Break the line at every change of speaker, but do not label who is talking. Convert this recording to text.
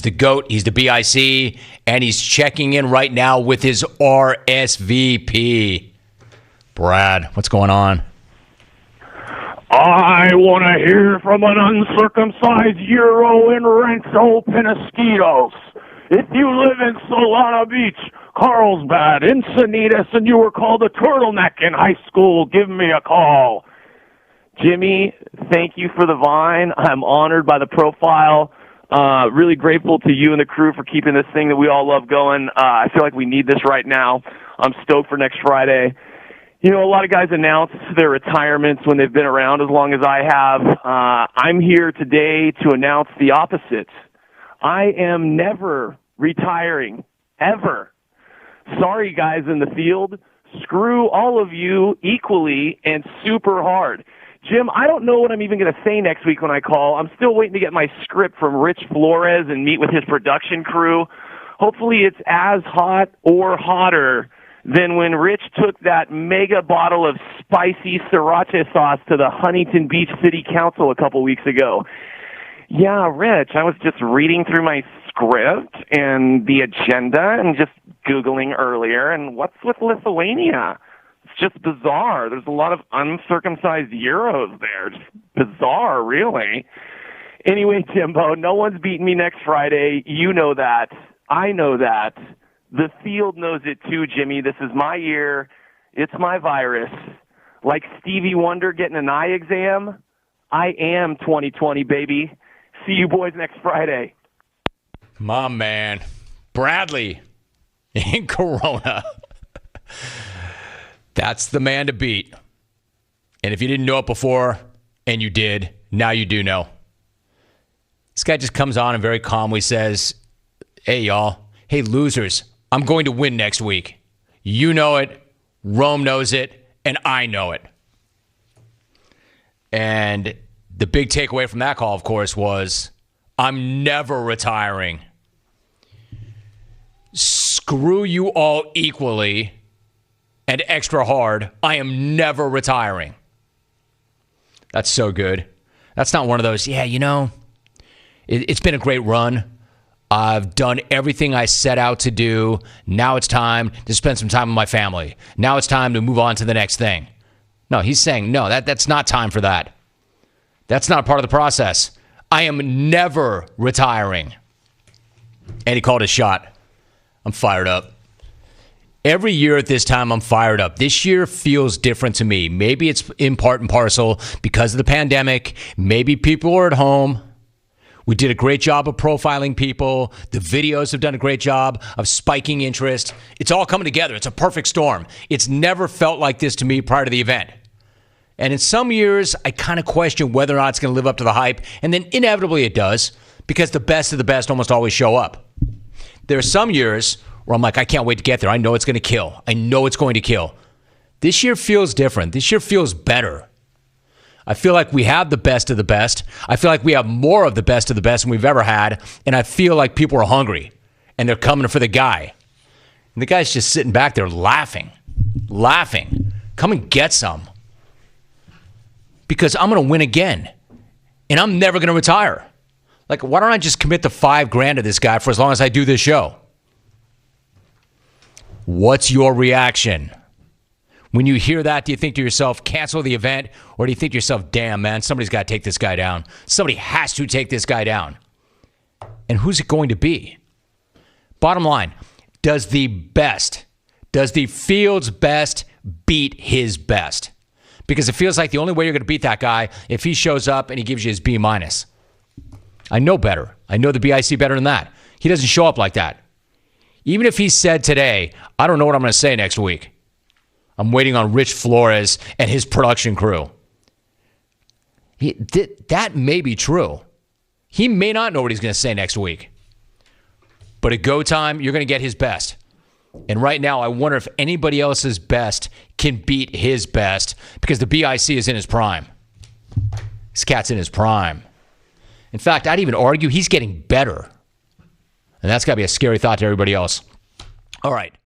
He's the GOAT. He's the BIC. And he's checking in right now with his RSVP. Brad, what's going on?
I want to hear from an uncircumcised Euro in Rancho Penasquitos. If you live in Solana Beach, Carlsbad, Encinitas, and you were called a turtleneck in high school, give me a call. Jimmy, thank you for the Vine. I'm honored by the profile. Really grateful to you and the crew for keeping this thing that we all love going. I feel like we need this right now. I'm stoked for next Friday. You know, a lot of guys announce their retirements when they've been around as long as I have. I'm here today to announce the opposite. I am never retiring, ever. Sorry, guys in the field. Screw all of you equally and super hard. Jim, I don't know what I'm even going to say next week when I call. I'm still waiting to get my script from Rich Flores and meet with his production crew. Hopefully it's as hot or hotter than when Rich took that mega bottle of spicy sriracha sauce to the Huntington Beach City Council a couple weeks ago. Yeah, Rich, I was just reading through my script and the agenda and just Googling earlier, and what's with Lithuania? It's just bizarre. There's a lot of uncircumcised Euros there. Just bizarre, really. Anyway, Jimbo, no one's beating me next Friday. You know that. I know that. The field knows it too, Jimmy. This is my year. It's my virus. Like Stevie Wonder getting an eye exam, I am 2020, baby. See you boys next Friday.
My man, Bradley in Corona. That's the man to beat. And if you didn't know it before, and you did, now you do know. This guy just comes on and very calmly says, hey, y'all. Hey, losers. I'm going to win next week. You know it, Rome knows it, and I know it. And the big takeaway from that call, of course, was I'm never retiring. Screw you all equally and extra hard. I am never retiring. That's so good. That's not one of those, yeah, you know, it's been a great run. I've done everything I set out to do. Now it's time to spend some time with my family. Now it's time to move on to the next thing. No, he's saying, no, that's not time for that. That's not part of the process. I am never retiring. And he called his shot. I'm fired up. Every year at this time, I'm fired up. This year feels different to me. Maybe it's in part and parcel because of the pandemic. Maybe people are at home. We did a great job of profiling people. The videos have done a great job of spiking interest. It's all coming together. It's a perfect storm. It's never felt like this to me prior to the event. And in some years, I kind of question whether or not it's going to live up to the hype. And then inevitably it does, because the best of the best almost always show up. There are some years where I'm like, I can't wait to get there. I know it's going to kill. I know it's going to kill. This year feels different. This year feels better. I feel like we have the best of the best. I feel like we have more of the best of the best than we've ever had. And I feel like people are hungry and they're coming for the guy. And the guy's just sitting back there laughing. Come and get some. Because I'm going to win again. And I'm never going to retire. Like, why don't I just commit the $5,000 to this guy for as long as I do this show? What's your reaction? When you hear that, do you think to yourself, cancel the event? Or do you think to yourself, damn, man, somebody's got to take this guy down. Somebody has to take this guy down. And who's it going to be? Bottom line, does the field's best beat his best? Because it feels like the only way you're going to beat that guy if he shows up and he gives you his B-. I know better. I know the BIC better than that. He doesn't show up like that. Even if he said today, I don't know what I'm going to say next week. I'm waiting on Rich Flores and his production crew. That may be true. He may not know what he's going to say next week. But at go time, you're going to get his best. And right now, I wonder if anybody else's best can beat his best because the BIC is in his prime. This cat's in his prime. In fact, I'd even argue he's getting better. And that's got to be a scary thought to everybody else. All right.